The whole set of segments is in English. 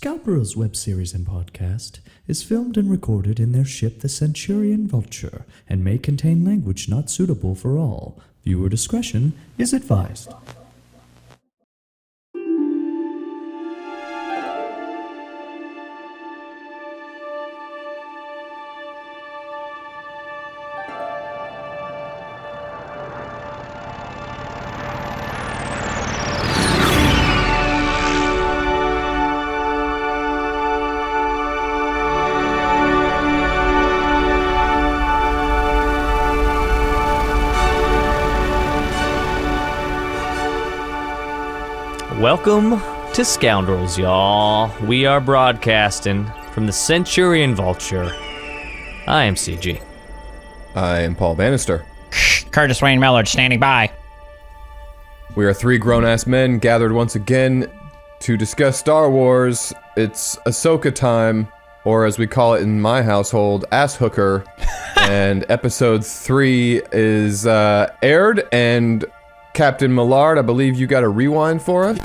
Scoundrels web series and podcast is filmed and recorded in their ship, the Centurion Vulture, and may contain language not suitable for all. Viewer discretion is advised. Welcome to Scoundrels, y'all. We are broadcasting from the Centurion Vulture. I am CG. I am Paul Bannister. Curtis Wayne Millard standing by. We are three grown-ass men gathered once again to discuss Star Wars. It's Ahsoka time, or as we call it in my household, ass hooker. And episode 3 is aired, and Captain Millard, I believe you got a rewind for us?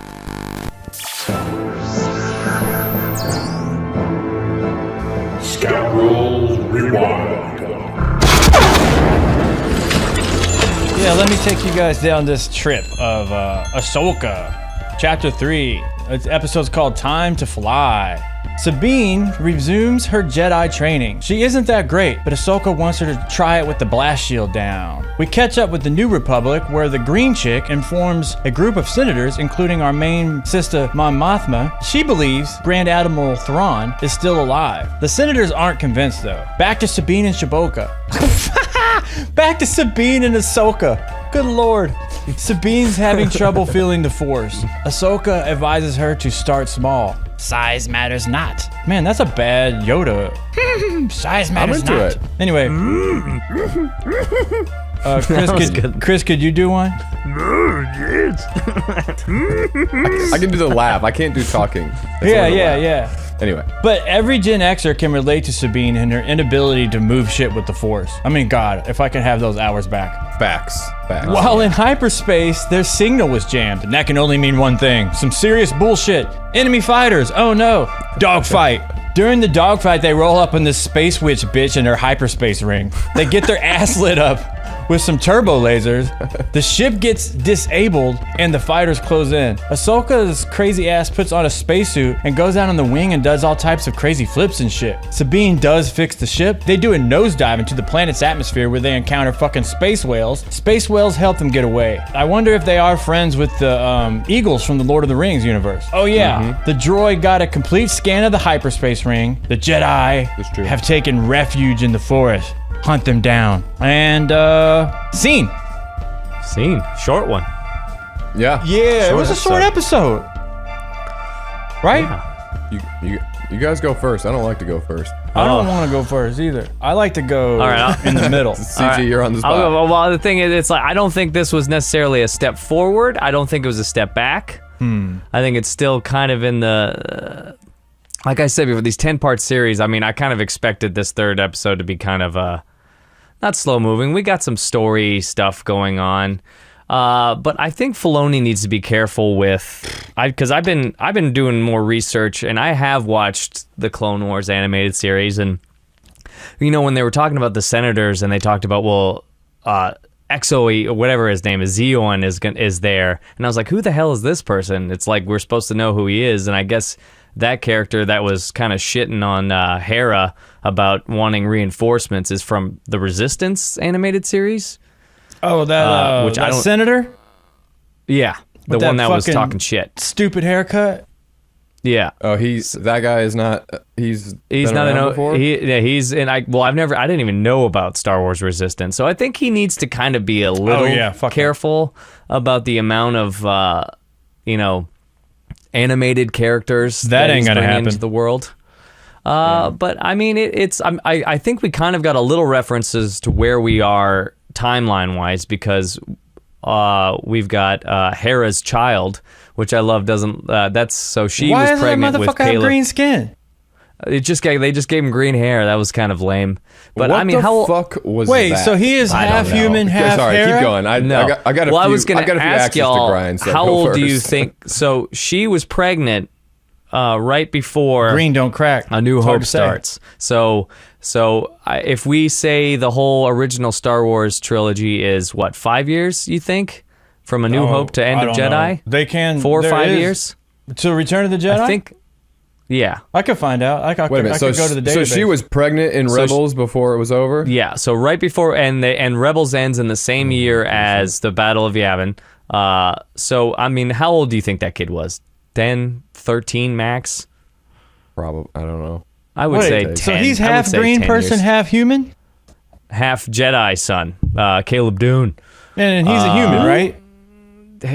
Scoundrels Rewind. Yeah, let me take you guys down this trip of Ahsoka, Chapter 3. Its episode's called Time to Fly. Sabine resumes her Jedi training. She isn't that great, but Ahsoka wants her to try it with the blast shield down. We catch up with the New Republic, where the green chick informs a group of senators, including our main sister, Mon Mothma. She believes Grand Admiral Thrawn is still alive. The senators aren't convinced, though. Back to Sabine and Chewbacca. Back to Sabine and Ahsoka. Good lord. Sabine's having trouble feeling the Force. Ahsoka advises her to start small. Size matters not. Man, that's a bad Yoda. Size matters not. It. Anyway. Chris, could you do one? I can do the laugh. I can't do talking. Yeah. Anyway. But every Gen Xer can relate to Sabine and her inability to move shit with the Force. I mean, God, if I can have those hours back. Facts. While in hyperspace, their signal was jammed, and that can only mean one thing. Some serious bullshit. Enemy fighters, oh no. Dogfight. During the dogfight, they roll up on this space witch bitch in her hyperspace ring. They get their ass lit up with some turbo lasers. The ship gets disabled, and the fighters close in. Ahsoka's crazy ass puts on a spacesuit and goes out on the wing and does all types of crazy flips and shit. Sabine does fix the ship. They do a nosedive into the planet's atmosphere where they encounter fucking space whales. Space whales help them get away. I wonder if they are friends with the eagles from the Lord of the Rings universe. Oh yeah, The droid got a complete scan of the hyperspace ring. The Jedi have taken refuge in the forest. Hunt them down. And, scene. Short one. Yeah. Yeah, it was a short episode. Right? Yeah. You guys go first. I don't like to go first. I don't want to go first either. I like to go in the middle. CG, right. You're on the spot. Well, the thing is, it's like, I don't think this was necessarily a step forward. I don't think it was a step back. I think it's still kind of in the... like I said before, these 10-part series, I mean, I kind of expected this third episode to be kind of, not slow-moving. We got some story stuff going on. But I think Filoni needs to be careful with... Because I've been doing more research, and I have watched the Clone Wars animated series, and, you know, when they were talking about the senators, and they talked about, Exo, or whatever his name is, Zeon is there. And I was like, who the hell is this person? It's like, we're supposed to know who he is, and I guess... that character that was kind of shitting on Hera about wanting reinforcements is from the Resistance animated series. Oh, that senator? Yeah, the one that was talking shit. Stupid haircut? Yeah. Oh, that guy is not, he's not before? He's in, I didn't even know about Star Wars Resistance, so I think he needs to kind of be a little careful about the amount of, animated characters that ain't gonna happen into the world. But I mean, I think we kind of got a little references to where we are timeline wise, because we've got Hera's child, which I love. She was pregnant with Caleb. Have green skin? They just gave him green hair. That was kind of lame. But what I mean, the fuck was Wait, that? so he is half human, half Sorry, Hera? keep going. I got a few. I was going to ask y'all, grind, so how old do you think? So she was pregnant right before Green don't crack. A New It's hard Hope to say. starts. If we say the whole original Star Wars trilogy is, 5 years, you think? From A New Hope to End I of don't Jedi? know. They can 4 or there 5 is- years? To Return of the Jedi? I think, yeah. I could find out. I could Wait a minute. go to the database. So she was pregnant in Rebels before it was over? Yeah, so right before, and Rebels ends in the same year as the Battle of Yavin. So, I mean, how old do you think that kid was? 10, 13 max? Probably. I don't know. I would say 10. So he's I would half say green 10 person, years. half human? Half Jedi son, Caleb Dune. And he's a human, right?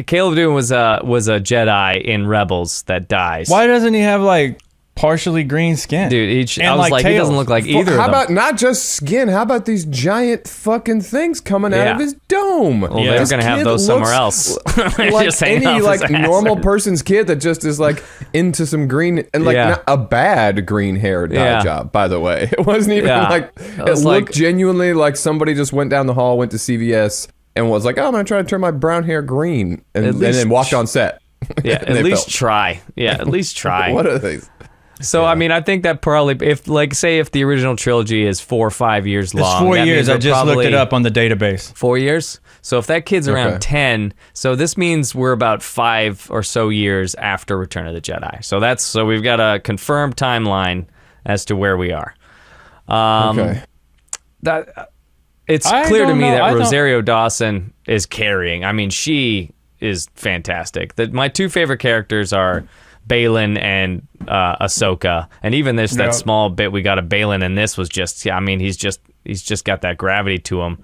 Caleb Dune was a Jedi in Rebels that dies. Why doesn't he have like partially green skin? Dude, And, I was like, he tails. doesn't look like either How of them. about not just skin? How about these giant fucking things coming out of Yeah. his dome? Well, Yeah. they're This going to have kid those somewhere looks else. Like Just hanging any off like his ass. normal person's kid that just is like into some green and like Yeah. not a bad green hair dye Yeah. job, by the way. It wasn't even Yeah. like It it was looked like- genuinely like somebody just went down the hall, went to CVS, and was like, "Oh, I'm gonna try to turn my brown hair green," and least then walked on set. Yeah, And they at least felt- try. Yeah, at least try. What are these? So, I mean, I think that probably, if the original trilogy is 4 or 5 years It's long. 4 that years. means I we're just looked probably it up on the database. 4 years? So if that kid's around Okay. 10, so this means we're about 5 or so years after Return of the Jedi. So we've got a confirmed timeline as to where we are. Okay. That it's I clear to don't me know. that I don't- Rosario Dawson is carrying. I mean, she is fantastic. My two favorite characters are Balin and Ahsoka, and even Yep. that small bit we got of Balin in this was just. I mean, he's just got that gravity to him.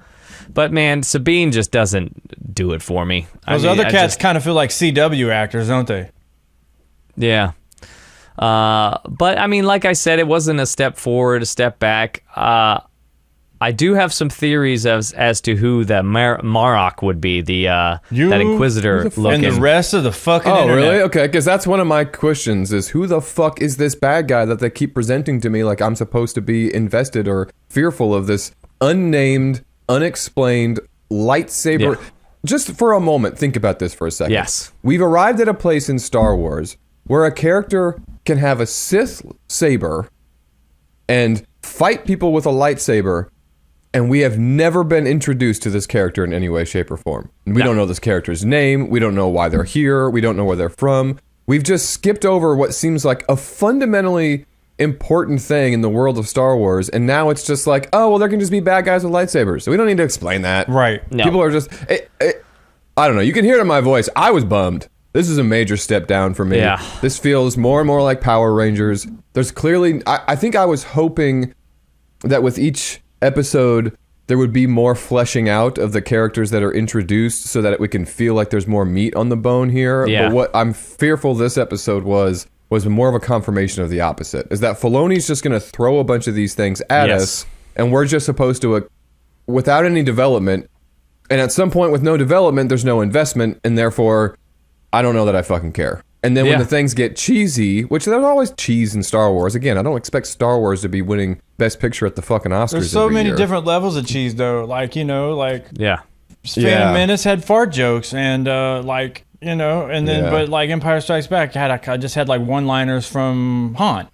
But man, Sabine just doesn't do it for me. Those other cats kind of feel like CW actors, don't they? Yeah. But I mean, like I said, it wasn't a step forward, a step back. I do have some theories as to who the Marok would be, that Inquisitor looking. And the rest of the fucking Oh, internet. really? Okay, because that's one of my questions is who the fuck is this bad guy that they keep presenting to me like I'm supposed to be invested or fearful of this unnamed, unexplained lightsaber. Yeah. Just for a moment, think about this for a second. Yes. We've arrived at a place in Star Wars where a character can have a Sith saber and fight people with a lightsaber, and we have never been introduced to this character in any way, shape, or form. We don't know this character's name. We don't know why they're here. We don't know where they're from. We've just skipped over what seems like a fundamentally important thing in the world of Star Wars, and now it's just like, oh, well, there can just be bad guys with lightsabers. So we don't need to explain that. Right. No. People are just... I don't know. You can hear it in my voice. I was bummed. This is a major step down for me. Yeah. This feels more and more like Power Rangers. There's clearly... I think I was hoping that with each episode there would be more fleshing out of the characters that are introduced so that we can feel like there's more meat on the bone here. Yeah. But what I'm fearful this episode was more of a confirmation of the opposite. Is that Filoni's just going to throw a bunch of these things at Yes. us, and we're just supposed to, without any development, and at some point with no development, there's no investment, and therefore, I don't know that I fucking care. And then when Yeah. the things get cheesy, which there's always cheese in Star Wars. Again, I don't expect Star Wars to be winning Best Picture at the fucking Oscars There's so every many year. different levels of cheese, though. Like, Yeah. Phantom Yeah. Menace had fart jokes, and and then Yeah. but like Empire Strikes Back I just had like one-liners from Han.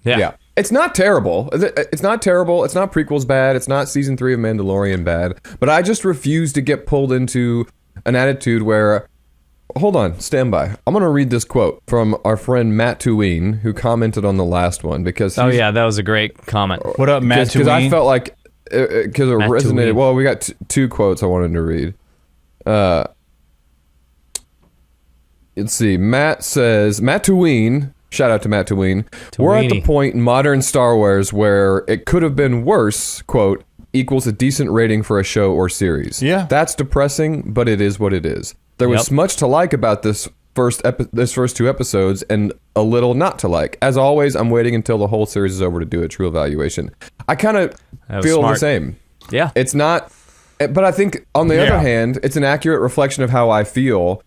Yeah. It's not terrible. It's not terrible. It's not prequels bad. It's not season 3 of Mandalorian bad. But I just refuse to get pulled into an attitude where... Hold on, stand by. I'm going to read this quote from our friend Matt Tuween, who commented on the last one because Oh yeah, that was a great comment. What up, Matt? because I Tuween? felt like because it Matt resonated. Tuween. Well, we got two quotes I wanted to read. Let's see. Matt Tuween. Shout out to Matt Tuween. We're at the Tuweeny. point in modern Star Wars where it could have been worse. Quote equals a decent rating for a show or series. Yeah. That's depressing, but it is what it is. There was Yep. much to like about this first 2 episodes and a little not to like. As always, I'm waiting until the whole series is over to do a true evaluation. I kind of That was feel the smart. same. Yeah. It's not, but I think on the other hand, it's an accurate reflection of how I feel.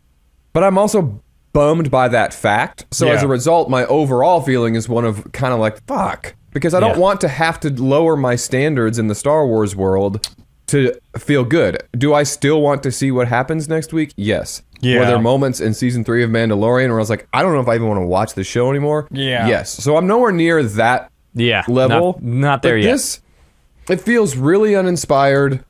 But I'm also bummed by that fact. So as Yeah. a result, my overall feeling is one of kind of like, fuck. Because I don't Yeah. want to have to lower my standards in the Star Wars world to feel good. Do I still want to see what happens next week? Yes. Yeah. Were there moments in season 3 of Mandalorian where I was like, I don't know if I even want to watch the show anymore? Yeah. Yes. So I'm nowhere near that level. Not there but yet. It feels really uninspired.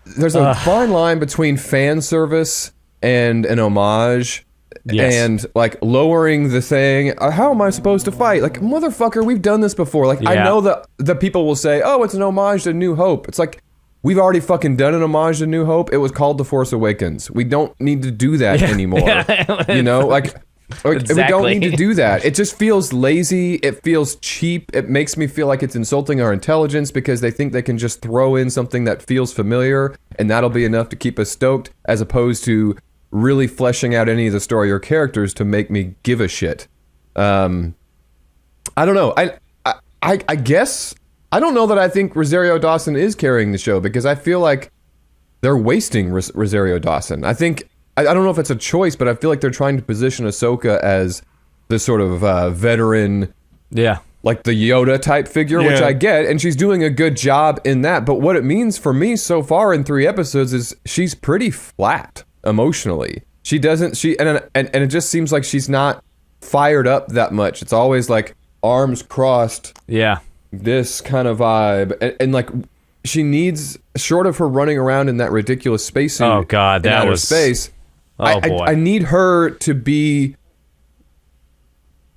There's a fine line between fan service and an homage. Yes. And like lowering the thing, how am I supposed to fight? Like, motherfucker, we've done this before. Like, I know that the people will say, oh, it's an homage to New Hope. It's like, we've already fucking done an homage to New Hope. It was called The Force Awakens. We don't need to do that anymore. You know, like we don't need to do that. It just feels lazy. It feels cheap. It makes me feel like it's insulting our intelligence because they think they can just throw in something that feels familiar and that'll be enough to keep us stoked, as opposed to really fleshing out any of the story or characters to make me give a shit. I don't know. I guess I don't know that I think Rosario Dawson is carrying the show, because I feel like they're wasting Rosario Dawson. I think I don't know if it's a choice, but I feel like they're trying to position Ahsoka as this sort of veteran, like the Yoda type figure, which I get, and she's doing a good job in that. But what it means for me so far in 3 episodes is she's pretty flat emotionally. She doesn't and it just seems like she's not fired up that much. It's always like arms crossed, this kind of vibe, and like she needs, short of her running around in that ridiculous spacesuit. Oh god, that was space. Boy. I need her to be,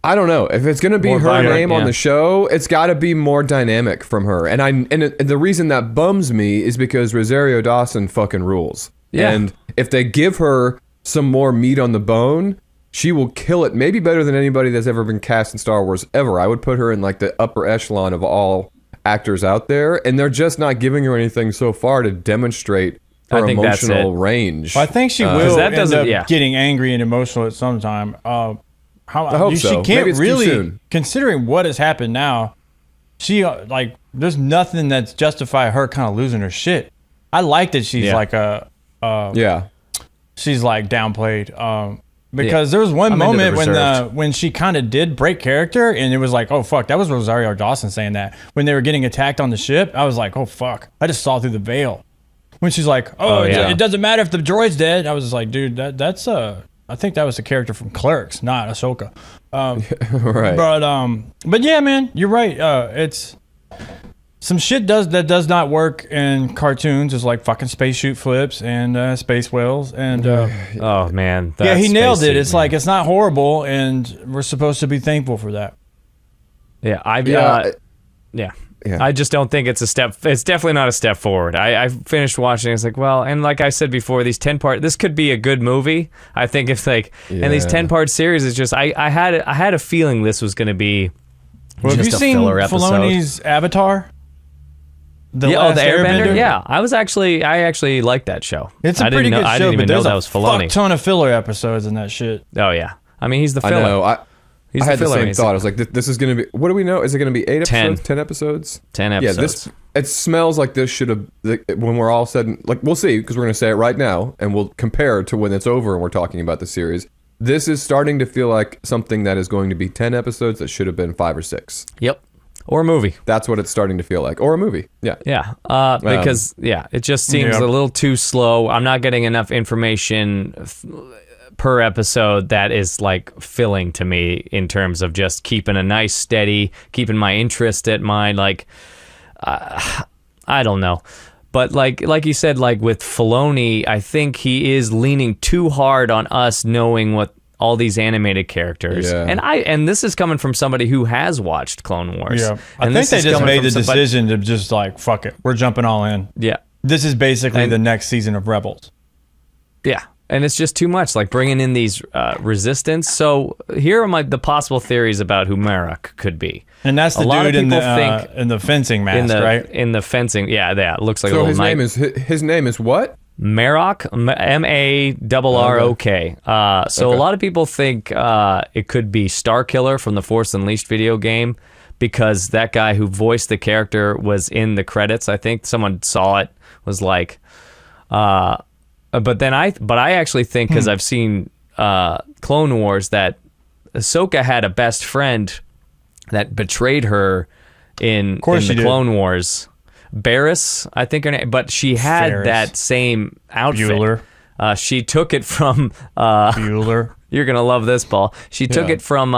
I don't know, if it's gonna be More her vibrant, name on the show, it's got to be more dynamic from her. And the reason that bums me is because Rosario Dawson fucking rules. And if they give her some more meat on the bone, she will kill it. Maybe better than anybody that's ever been cast in Star Wars ever. I would put her in like the upper echelon of all actors out there, and they're just not giving her anything so far to demonstrate her emotional range. Well, I think she will that end up getting angry and emotional at some time. I hope so. She can't Maybe it's really, too soon. considering what has happened now, she like there's nothing that's justify her kind of losing her shit. I like that she's like she's like downplayed. Because there was one moment when she kind of did break character, and it was like, oh fuck, that was Rosario Dawson saying that when they were getting attacked on the ship. I was like, oh fuck, I just saw through the veil. When she's like, it doesn't matter if the droid's dead. I was just like, dude, that's I think that was the character from Clerks, not Ahsoka. Right. But yeah, man, you're right. It's some shit that does not work in cartoons, is like fucking space shoot flips and space whales and oh man, he nailed it. It's like, it's not horrible, and we're supposed to be thankful for that. I just don't think it's a step. It's definitely not a step forward. I finished watching. It's like, well, and like I said before, these 10-part. This could be a good movie. I think if like, and these 10-part series is just. I had a feeling this was going to be. Well, have you seen Filoni's Avatar? The Airbender. Yeah, I actually liked that show. It's a pretty good show, I didn't even know that was Filoni. Fuck ton of filler episodes in that shit. Oh yeah, I mean he's the filler. I know. I had the same thought. I was like, this is going to be. What do we know? Is it going to be 8 episodes? 10 episodes? 10 episodes. Yeah, it smells like this should have. When we're all said, like we'll see, because we're going to say it right now, and we'll compare to when it's over and we're talking about the series. This is starting to feel like something that is going to be 10 episodes that should have been 5 or 6. Yep. Or a movie. That's what it's starting to feel like. Or a movie. Yeah. Yeah. Because, it just seems a little too slow. I'm not getting enough information per episode that is like filling to me in terms of just keeping a nice steady, keeping my interest at mind. Like, I don't know. But like you said, like with Filoni, I think he is leaning too hard on us knowing what all these animated characters. Yeah. And this is coming from somebody who has watched Clone Wars. Yeah. I think they just made the decision to just like, fuck it, we're jumping all in. Yeah. This is basically the next season of Rebels. Yeah. And it's just too much, like bringing in these resistance. So here are the possible theories about who Marok could be. And that's the dude in the fencing mask, right? In the fencing, yeah, it looks like so a little knight. His name is what? Marok, M-A-R-R-O-K. So a lot of people think it could be Starkiller from the Force Unleashed video game, because that guy who voiced the character was in the credits. I think someone saw it, was like, but I actually think, because I've seen Clone Wars, that Ahsoka had a best friend that betrayed her in the Clone Wars. Barris, I think her name, but she had Ferris. that same outfit. Bueller. She took it from. Bueller. You're gonna love this, Paul. She took it from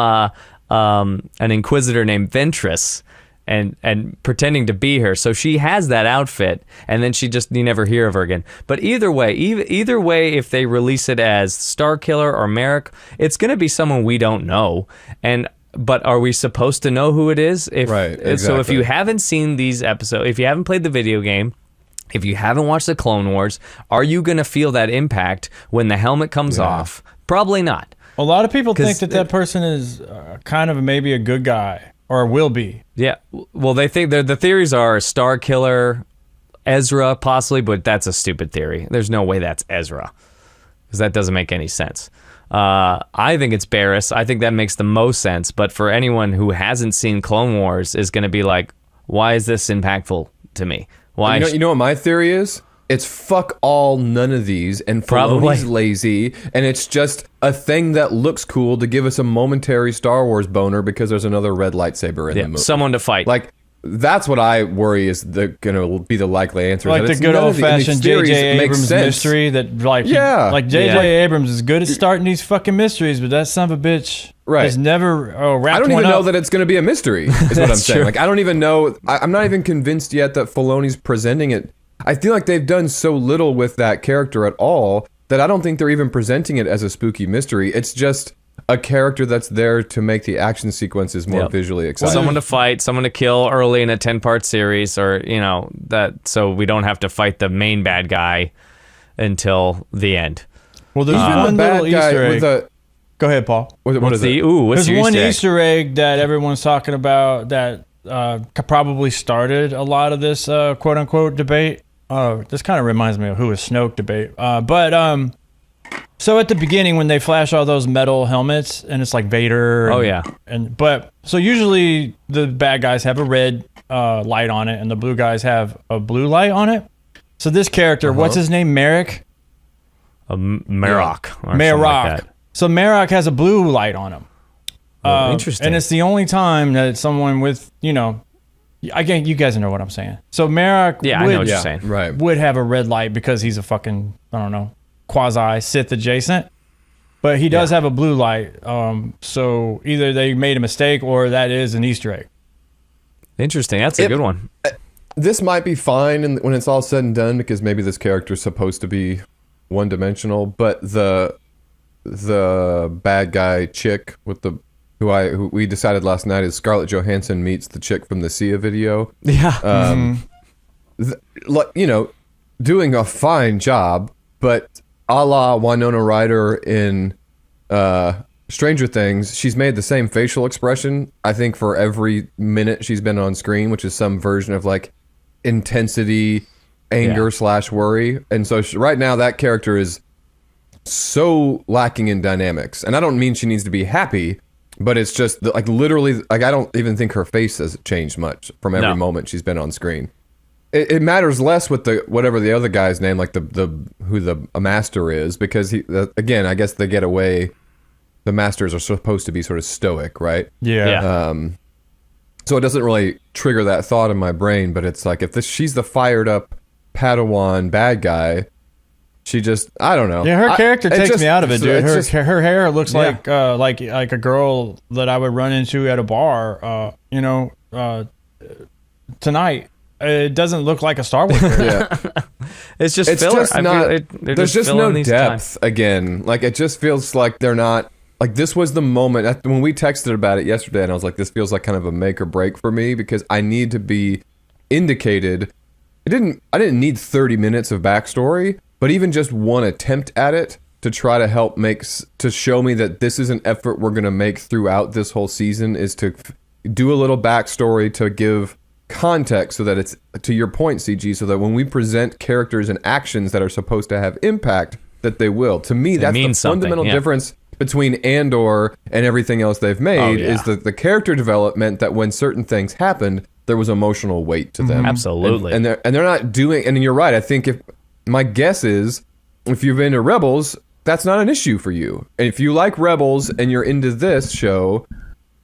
an inquisitor named Ventress, and pretending to be her. So she has that outfit, and then you never hear of her again. But either way, if they release it as Starkiller or Merrick, it's gonna be someone we don't know. But are we supposed to know who it is? Right, exactly. So if you haven't seen these episodes, if you haven't played the video game, if you haven't watched the Clone Wars, are you going to feel that impact when the helmet comes off? Probably not. A lot of people think that person is kind of maybe a good guy, or will be. Yeah. Well, they think the theories are Starkiller, Ezra, possibly, but that's a stupid theory. There's no way that's Ezra, because that doesn't make any sense. I think it's Barris. I think that makes the most sense. But for anyone who hasn't seen Clone Wars, is going to be like, why is this impactful to me? Why? You know what my theory is? It's fuck all, none of these, and Probably. Filoni's lazy, and it's just a thing that looks cool to give us a momentary Star Wars boner because there's another red lightsaber in the movie. Someone to fight. Like, that's what I worry is going to be the likely answer. Like that the it's good none of old fashioned these theories J.J. make Abrams sense. mystery that like J.J. Yeah. Abrams is good at starting these fucking mysteries, but that son of a bitch has never wrapped I don't one even know up. that it's going to be a mystery, is what I'm saying. true. Like, I don't even know. I'm not even convinced yet that Filoni's presenting it. I feel like they've done so little with that character at all that I don't think they're even presenting it as a spooky mystery. It's just a character that's there to make the action sequences more visually exciting. Someone to fight, someone to kill early in a 10-part series, or that, so we don't have to fight the main bad guy until the end. Well, there's Even one the bad little guy Easter egg. with a Go ahead, Paul. what is it? What's There's your one Easter egg? Easter egg that everyone's talking about that probably started a lot of this quote unquote debate. This kind of reminds me of who is Snoke debate. So at the beginning when they flash all those metal helmets and it's like Vader. But so usually the bad guys have a red light on it and the blue guys have a blue light on it. So this character, what's his name? Merrick? Marok. or something Marok. like that. So Marok has a blue light on him. Interesting. And it's the only time that someone with, again, you guys know what I'm saying. So Marok I know what you're saying. Right. would have a red light because he's a fucking, I don't know, quasi Sith adjacent. But he does have a blue light. So either they made a mistake or that is an Easter egg. Interesting. That's a good one. This might be fine when it's all said and done because maybe this character's supposed to be one-dimensional, but the bad guy chick with who we decided last night is Scarlett Johansson meets the chick from the Sia video. Yeah. Doing a fine job, but a la Winona Ryder in Stranger Things, she's made the same facial expression, I think, for every minute she's been on screen, which is some version of like intensity, anger / worry. And so right now that character is so lacking in dynamics. And I don't mean she needs to be happy, but it's just like literally, like I don't even think her face has changed much from every moment she's been on screen. It matters less with whatever the other guy's name, like who the master is, because again, I guess they get away. The masters are supposed to be sort of stoic, right? Yeah. So it doesn't really trigger that thought in my brain, but it's like if she's the fired up Padawan bad guy, she just, I don't know. Yeah, her character takes me out of it, dude. Her hair looks like a girl that I would run into at a bar, tonight. It doesn't look like a Star Wars character. Yeah. It's just It's filler. just not, there's just no depth times. again. Like it just feels like they're not, like this was the moment when we texted about it yesterday and I was like, this feels like kind of a make or break for me because I need to be indicated. I didn't need 30 minutes of backstory, but even just one attempt at it to try to help to show me that this is an effort we're going to make throughout this whole season is to do a little backstory to give context so that it's, to your point, CG, so that when we present characters and actions that are supposed to have impact, that they will. To me, that's the fundamental difference between Andor and everything else they've made is that the character development, that when certain things happened, there was emotional weight to them. Absolutely. And they're not doing, and you're right, I think my guess is, if you've been into Rebels, that's not an issue for you. And if you like Rebels and you're into this show,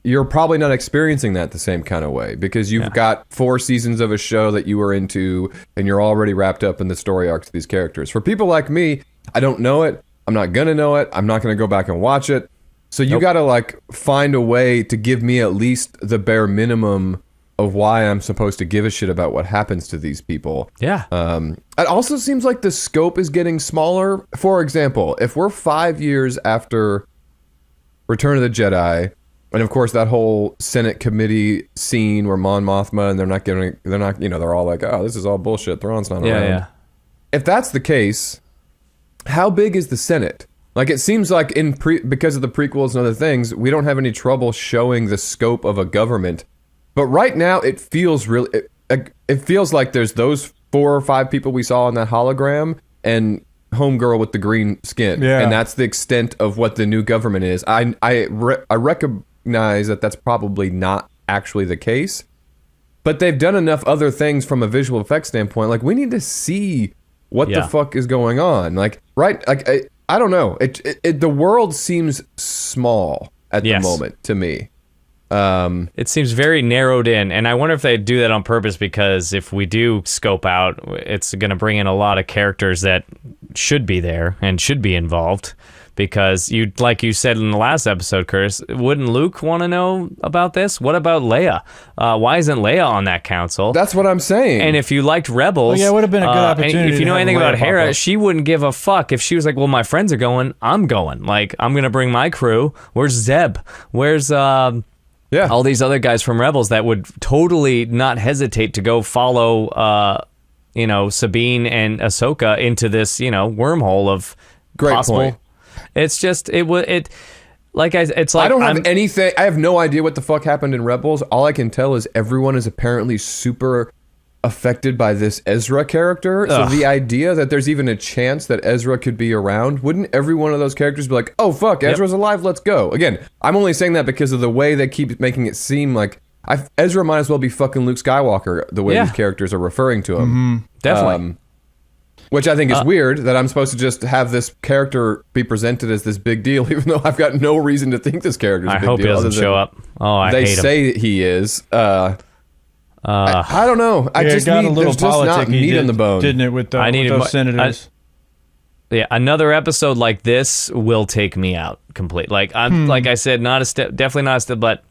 you're probably not experiencing that the same kind of way because you've got 4 seasons of a show that you were into and you're already wrapped up in the story arcs of these characters. For people like me, I don't know it. I'm not going to know it. I'm not going to go back and watch it. So you got to like find a way to give me at least the bare minimum of why I'm supposed to give a shit about what happens to these people. Yeah. It also seems like the scope is getting smaller. For example, if we're 5 years after Return of the Jedi, and of course that whole Senate committee scene where Mon Mothma and they're all like, oh, this is all bullshit. Thrawn's not around. Yeah. If that's the case, how big is the Senate? Like, it seems like because of the prequels and other things, we don't have any trouble showing the scope of a government. But right now, it feels really... It feels like there's those 4 or 5 people we saw in that hologram and homegirl with the green skin. Yeah. And that's the extent of what the new government is. I recognize that that's probably not actually the case. But they've done enough other things from a visual effects standpoint. Like, we need to see what the fuck is going on. Like, right... Like, I don't know. The world seems small at the moment to me. It seems very narrowed in, and I wonder if they do that on purpose because if we do scope out, it's going to bring in a lot of characters that should be there and should be involved. Because like you said in the last episode, Curtis, wouldn't Luke want to know about this? What about Leia? Why isn't Leia on that council? That's what I'm saying. And if you liked Rebels, it would have been a good opportunity. If you know to have anything Leia about Hera, she wouldn't give a fuck if she was like, "Well, my friends are going, I'm going. Like, I'm gonna bring my crew. Where's Zeb? Where's all these other guys from Rebels that would totally not hesitate to go follow, Sabine and Ahsoka into this, wormhole of Great possible." point. It's just I don't have anything. I have no idea what the fuck happened in Rebels. All I can tell is everyone is apparently super affected by this Ezra character. So the idea that there's even a chance that Ezra could be around, wouldn't every one of those characters be like, oh fuck, Ezra's alive, let's go? Again, I'm only saying that because of the way they keep making it seem like Ezra might as well be fucking Luke Skywalker, the way these characters are referring to him. Mm-hmm. Definitely. Which I think is weird that I'm supposed to just have this character be presented as this big deal, even though I've got no reason to think this character's a big deal. I hope he doesn't show up. Oh, I hate him. They say he is. I don't know. I just need, there's just not meat on the bone. Didn't it, with those senators? Another episode like this will take me out completely. Like like I said, not a step, definitely not a step, but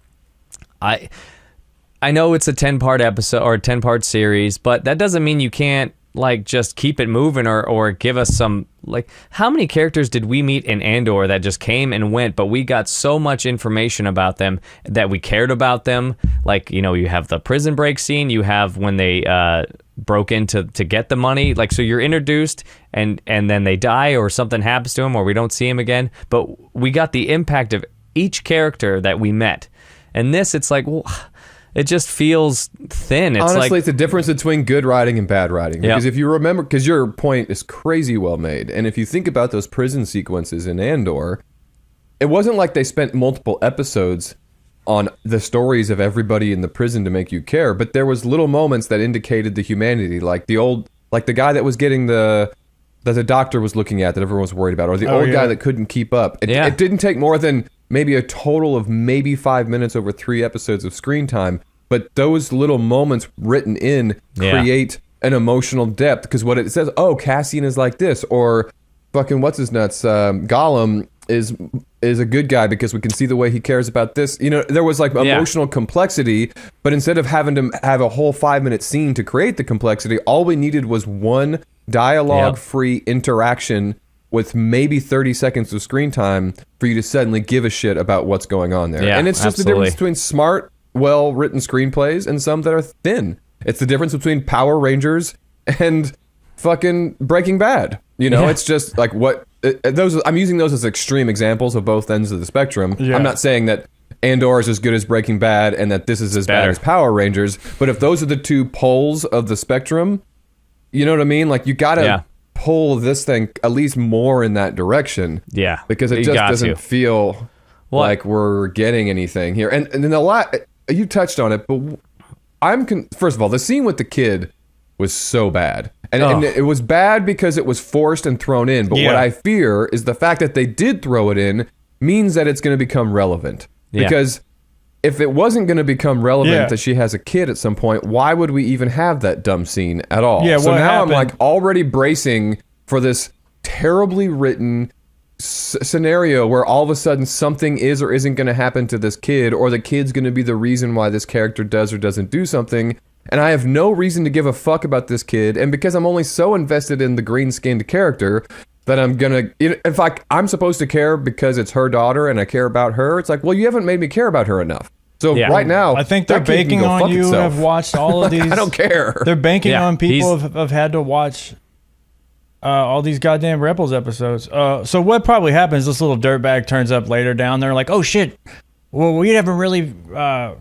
I know it's a 10-part episode or a 10-part series, but that doesn't mean you can't like just keep it moving or give us some, like, how many characters did we meet in Andor that just came and went, but we got so much information about them that we cared about them. Like, you have the prison break scene, you have when they broke in to get the money, like, so you're introduced and then they die or something happens to them or we don't see him again, but we got the impact of each character that we met. And this, it's like, well, it just feels thin. It's honestly, it's the difference between good writing and bad writing. Because if you remember, because your point is crazy well made, and if you think about those prison sequences in Andor, it wasn't like they spent multiple episodes on the stories of everybody in the prison to make you care, but there was little moments that indicated the humanity, like the guy that was getting that the doctor was looking at that everyone was worried about, or the old guy that couldn't keep up. It didn't take more than maybe a total of maybe 5 minutes over 3 episodes of screen time, but those little moments written in create an emotional depth, because what it says, oh, Cassian is like this, or fucking what's his nuts, Gollum is a good guy because we can see the way he cares about this. There was like emotional complexity, but instead of having to have a whole 5-minute scene to create the complexity, all we needed was one dialogue-free interaction with maybe 30 seconds of screen time for you to suddenly give a shit about what's going on there. And it's just the difference between smart, well-written screenplays and some that are thin. It's the difference between Power Rangers and fucking Breaking Bad. It's just like I'm using those as extreme examples of both ends of the spectrum. I'm not saying that Andor is as good as Breaking Bad and that this is as bad as Power Rangers, but if those are the two poles of the spectrum, you know what I mean? Like, you gotta pull this thing at least more in that direction. Yeah. Because it just doesn't feel like we're getting anything here. And then a lot, you touched on it, but first of all, the scene with the kid was so bad. And it was bad because it was forced and thrown in. But what I fear is the fact that they did throw it in means that it's going to become relevant. Because if it wasn't going to become relevant Yeah. that she has a kid at some point, why would we even have that dumb scene at all? Yeah, so what now happened- I'm like already bracing for this terribly written scenario where all of a sudden something is or isn't going to happen to this kid, or the kid's going to be the reason why this character does or doesn't do something. And I have no reason to give a fuck about this kid. And because I'm only so invested in the green-skinned character that I'm gonna, in fact, I'm supposed to care because it's her daughter and I care about her. It's like, well, you haven't made me care about her enough. So Yeah. right now, I think they're that kid can banking go on fuck you itself. have watched all of these. I don't care. They're banking Yeah, on people he's- have had to watch all these goddamn Rebels episodes. So what probably happens, this little dirtbag turns up later down there like, oh shit, well, we haven't really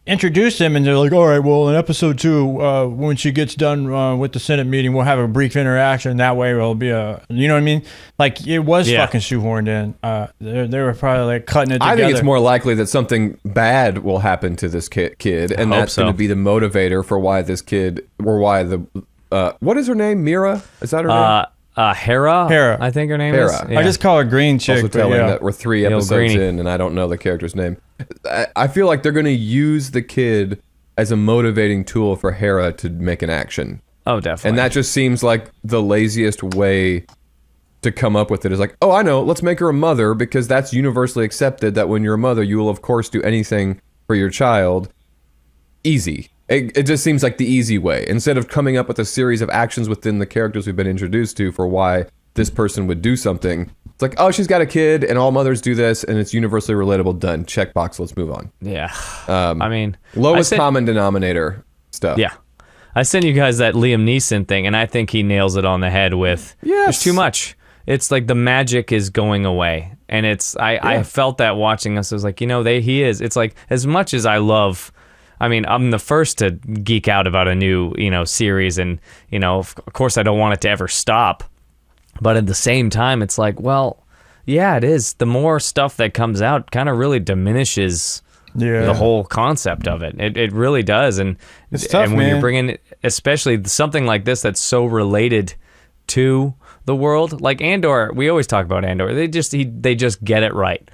introduced him. And they're like, all right, well, in episode 2, when she gets done with the Senate meeting, we'll have a brief interaction. That way it'll be a, you know what I mean? Like, it was Yeah. fucking shoehorned in. They were probably like cutting it together. I think it's more likely that something bad will happen to this kid, and hope that's so. going to be the motivator for why this kid, or why the, what is her name? Mira? Is that her name? Hera. Hera. I think her name Hera. is. I just call her Green Chick. Also but telling yeah. that we're 3 Yo, episodes Greenie. in and I don't know the character's name. I feel like they're going to use the kid as a motivating tool for Hera to make an action. Oh, definitely. And that just seems like the laziest way to come up with it. Is like, oh, I know, let's make her a mother, because that's universally accepted that when you're a mother, you will of course do anything for your child. Easy. It just seems like the easy way. Instead of coming up with a series of actions within the characters we've been introduced to for why this person would do something. It's like, oh, she's got a kid and all mothers do this and it's universally relatable. Done. Checkbox. Let's move on. Yeah. I mean, Lowest I sent- common denominator stuff. Yeah. I sent you guys that Liam Neeson thing, and I think he nails it on the head with, there's too much. It's like the magic is going away. And it's, I felt that watching us. I was like, he is. It's like, as much as I love, I mean, I'm the first to geek out about a new, series, and, of course I don't want it to ever stop. But at the same time, it's like, well, yeah, it is. The more stuff that comes out kind of really diminishes the whole concept of it. It really does. And It's tough, and when man. you're bringing, especially something like this that's so related to the world, like Andor, we always talk about Andor. They just get it right.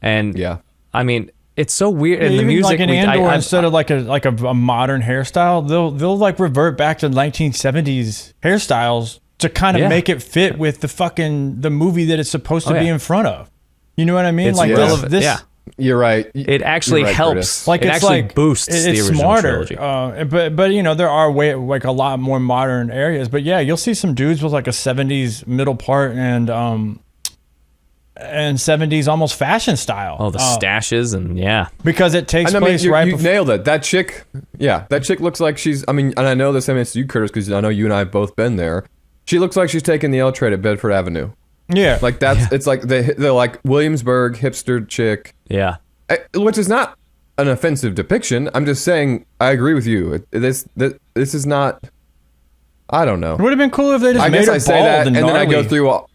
And Yeah. I mean, it's so weird. And the Even music, like an Andor, instead of like a modern hairstyle, they'll like revert back to 1970s hairstyles to kind of Yeah. make it fit with the movie that it's supposed to Oh, be yeah. in front of. You know what I mean? It's like relevant. this, Yeah. You're right. It actually You're right, helps. Curtis. like it it's actually like boosts the it's original smarter. trilogy. But there are like a lot more modern areas. But yeah, you'll see some dudes with like a 70s middle part and 70s almost fashion style. Oh, the stashes and yeah. because it takes And I mean, place you right before. nailed it. That chick looks like she's, I mean, and I know the same as you, Curtis, because I know you and I have both been there. She looks like she's taking the L train at Bedford Avenue. Yeah, Like that's, it's like they're like Williamsburg hipster chick, Yeah. which is not an offensive depiction. I'm just saying, I agree with you. This is not, I don't know. it would have been cool if they just I made guess her I say bald that, and then I go gnarly. through all,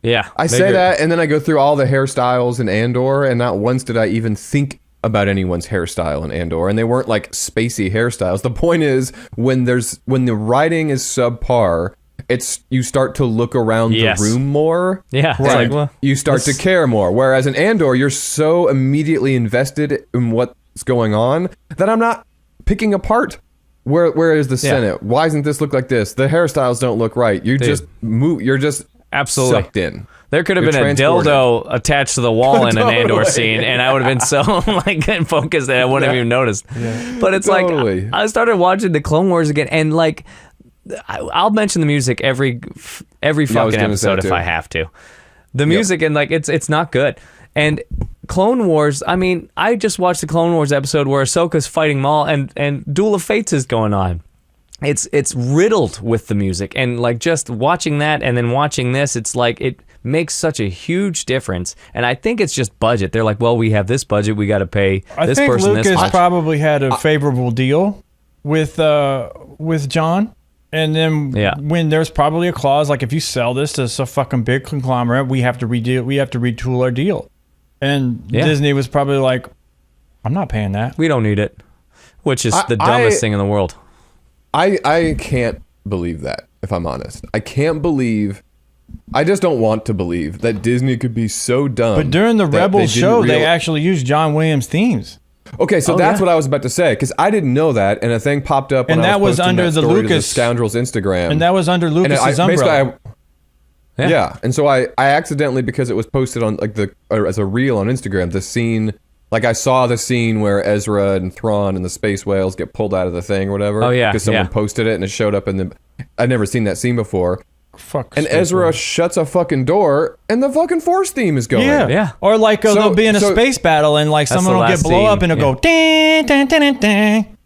Yeah. I say that, and then I go through all the hairstyles in Andor, and not once did I even think about anyone's hairstyle in Andor, and they weren't like spacey hairstyles. The point is, when the writing is subpar, you start to look around Yes. the room more. Yeah. It's and like, well, you start to care more. Whereas in Andor, you're so immediately invested in what's going on that I'm not picking apart. Where is the Senate? Why doesn't this look like this? The hairstyles don't look right. You just move. You're just Absolutely. sucked in. There could have You're been a transported. dildo attached to the wall in an Andor Totally. scene, and I would have been so like focused that I wouldn't have even noticed. But it's Totally. like I started watching the Clone Wars again, and like I'll mention the music every I was fucking gonna say episode if too. I have to. The music and like it's not good. And Clone Wars, I mean, I just watched the Clone Wars episode where Ahsoka's fighting Maul and Duel of Fates is going on. It's riddled with the music, and like just watching that and then watching this, it's like it makes such a huge difference. And I think it's just budget. They're like, well, we have this budget, we got to pay I this think person Lucas this much. probably had a favorable deal with John, and then when there's probably a clause like if you sell this to some fucking big conglomerate, we have to retool our deal. And Disney was probably like, I'm not paying that. We don't need it, which is the dumbest thing in the world. I can't believe that, if I'm honest. I just don't want to believe that Disney could be so dumb. But during the that Rebels didn't show, they real- actually used John Williams themes. Okay, so that's what I was about to say, because I didn't know that, and a thing popped up when And I that was was posting under that the story to Lucas Scoundrel's Instagram. And that was under Lucas's umbrella. Yeah, and so I accidentally, because it was posted on like as a reel on Instagram, the scene, like I saw the scene where Ezra and Thrawn and the space whales get pulled out of the thing or whatever. Oh, yeah, because someone posted it and it showed up in the. I'd never seen that scene before. Fuck. And Ezra shuts a fucking door, and the fucking Force theme is going. Yeah. Or like they'll be in a space battle, and like That's someone the will get last blow up, scene, and it'll go ding, ding, ding, ding, ding.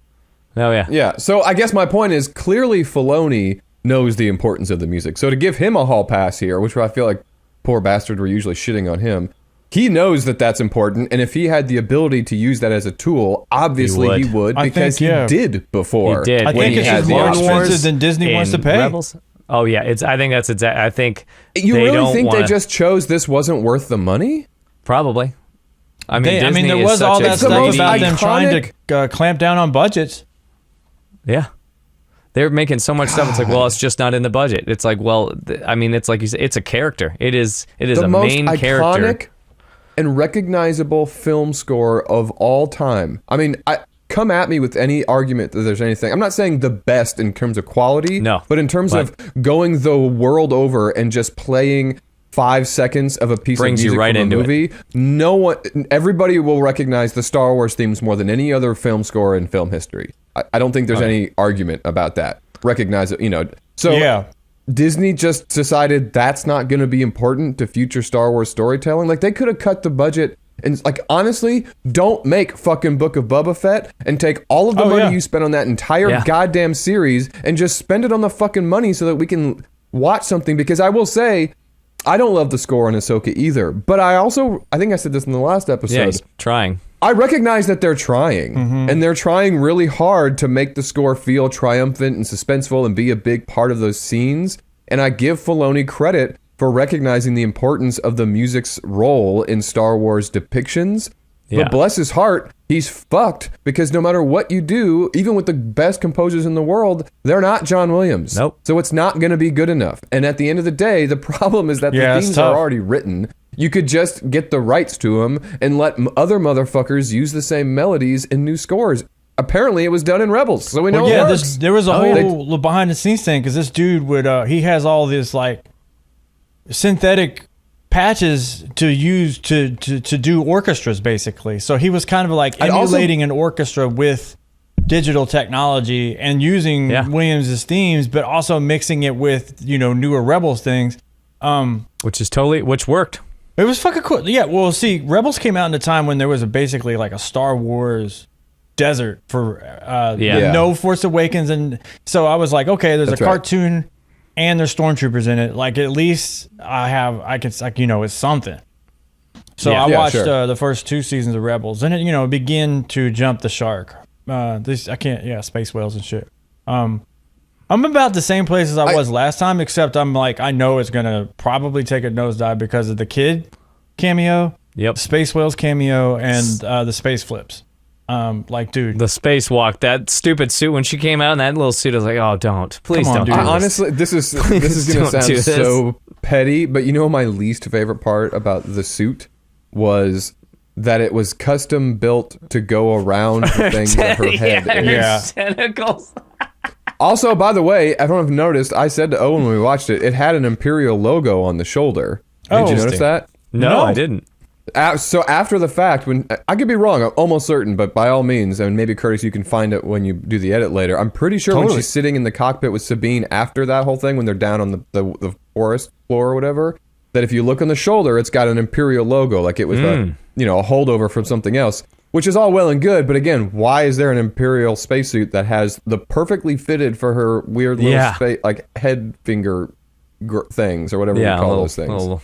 Oh yeah. Yeah. So I guess my point is clearly Filoni knows the importance of the music. So to give him a hall pass here, which I feel like poor bastard, we're usually shitting on him. He knows that that's important, and if he had the ability to use that as a tool, obviously he would because he did before. He did. I think it's just more expensive than Disney wants to pay. Rebels? Oh yeah, I think that's exact. I think you they really don't think wanna, they just chose this wasn't worth the money? probably. I mean, Disney there is was such all a that stuff most about them trying iconic- to clamp down on budgets. Yeah. They're making so much stuff. It's like, well, it's just not in the budget. It's like, well, I mean, it's like you said, it's a character. It is The a most main iconic character. and recognizable film score of all time. I mean, come at me with any argument that there's anything. I'm not saying the best in terms of quality, No, but in terms of going the world over and just playing 5 seconds of a piece of Brings you music right from a into movie, everybody will recognize the Star Wars themes more than any other film score in film history. I don't think there's any argument about that. Recognize it, So Yeah. Disney just decided that's not going to be important to future Star Wars storytelling. Like, they could have cut the budget and, like, honestly, don't make fucking Book of Boba Fett and take all of the money you spent on that entire goddamn series and just spend it on the fucking money so that we can watch something. Because I will say, I don't love the score on Ahsoka either, but I think I said this in the last episode. Yeah, he's trying. I recognize that they're trying, and they're trying really hard to make the score feel triumphant and suspenseful and be a big part of those scenes. And I give Filoni credit for recognizing the importance of the music's role in Star Wars depictions. Yeah. But bless his heart, he's fucked, because no matter what you do, even with the best composers in the world, they're not John Williams. Nope. So it's not going to be good enough. And at the end of the day, the problem is that the it's themes tough. are already written. You could just get the rights to them and let other motherfuckers use the same melodies in new scores. Apparently, it was done in Rebels, so we know it works. There was a whole behind the scenes thing, because this dude would he has all this like synthetic patches to use to do orchestras, basically. So he was kind of like emulating an orchestra with digital technology and using Williams' themes, but also mixing it with newer Rebels things. Which worked. It was fucking cool. Yeah, well, see, Rebels came out in a time when there was basically like a Star Wars desert for no Force Awakens, and so I was like, okay, there's a cartoon and there's stormtroopers in it. Like, at least it's something. So I watched the first 2 seasons of Rebels, and it begin to jump the shark. Space whales and shit. I'm about the same place as I was last time, except I'm like, I know it's gonna probably take a nosedive because of the kid cameo, space whales cameo, and the space flips. Dude, the spacewalk, that stupid suit when she came out in that little suit, I was like, oh, please don't do this. Honestly, this is gonna sound so petty, but my least favorite part about the suit was that it was custom built to go around the thing that her head is. Tentacles. Also, by the way, I don't know if you noticed, I said to Owen when we watched it, it had an Imperial logo on the shoulder. Did you notice that? No, I didn't. So after the fact, when I could be wrong, I'm almost certain, but by all means, and maybe Curtis, you can find it when you do the edit later. I'm pretty sure when she's sitting in the cockpit with Sabine after that whole thing, when they're down on the forest floor or whatever, that if you look on the shoulder, it's got an Imperial logo, like it was a holdover from something else. Which is all well and good, but again, why is there an Imperial spacesuit that has the perfectly fitted for her weird little head finger things or whatever we call those things? Little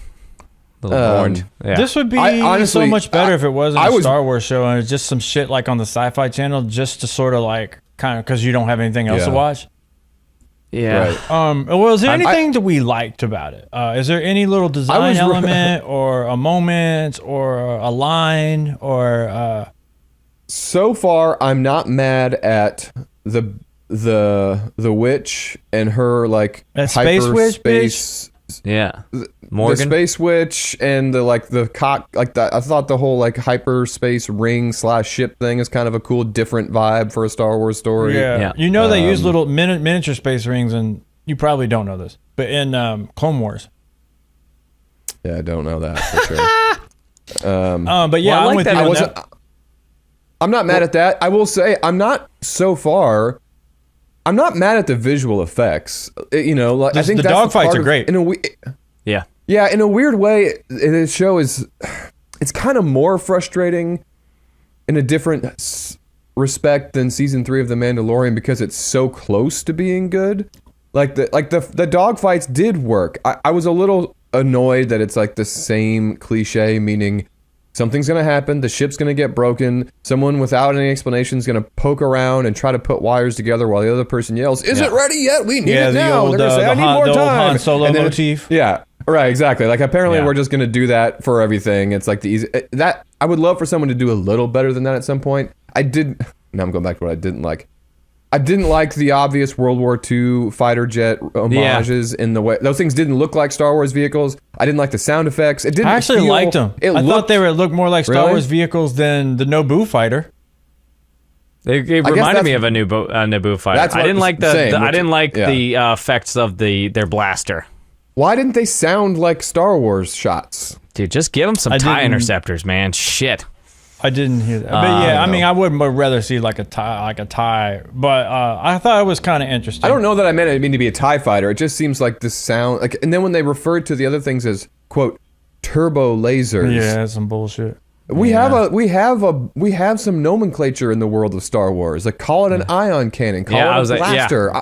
horned. Yeah. This would be so much better if it wasn't a Star Wars show and it's just some shit like on the Sci-Fi Channel, just to sort of like kind of because you don't have anything else to watch. Yeah. Right. Well, is there anything that we liked about it? Is there any little design element or a moment or a line or? So far, I'm not mad at the witch and her like that space witch, hyperspace Yeah. the Morgan. space witch and the cock, I thought the whole like hyperspace ring / ship thing is kind of a cool different vibe for a Star Wars story. Yeah. You know they use little miniature space rings, and you probably don't know this, but in Clone Wars. Yeah, I don't know that for sure. But yeah, Well, I I'm like with that. you on wasn't- that. I'm not mad at that. I will say I'm not mad at the visual effects. You know, like I think The that's dogfights part are of- great. Yeah. Yeah, in a weird way, the show it's kind of more frustrating in a different respect than season 3 of The Mandalorian because it's so close to being good. Like the dogfights did work. I was a little annoyed that it's like the same cliche, meaning something's gonna happen, the ship's gonna get broken, someone without any explanation is gonna poke around and try to put wires together while the other person yells, "Is it ready yet? We need it the now." old, And they're gonna say, "I need more the old time." Han Solo And then- motif. Yeah, right, exactly. Like apparently Yeah. we're just gonna do that for everything. It's like the easy that I would love for someone to do a little better than that at some point. Now I'm going back to what I didn't like. I didn't like the obvious World War II fighter jet homages in the way those things didn't look like Star Wars vehicles. I didn't like the sound effects. It didn't. I actually feel, liked them. I thought they looked more like Star Really? Wars vehicles than the Naboo fighter. It reminded me of a Naboo fighter. That's I what didn't like the, saying, I which- didn't like yeah. the effects of their blaster. Why didn't they sound like Star Wars shots? Dude, just give them some I TIE didn't- interceptors, man. Shit. I didn't hear that, but yeah, I mean, I would rather see like a tie. But I thought it was kind of interesting. I don't know that I mean to be a TIE fighter. It just seems like the sound like, and then when they referred to the other things as quote turbo lasers. Yeah, that's some bullshit. We have some nomenclature in the world of Star Wars. Like call it an ion cannon, call Yeah, I it was a like, yeah. blaster.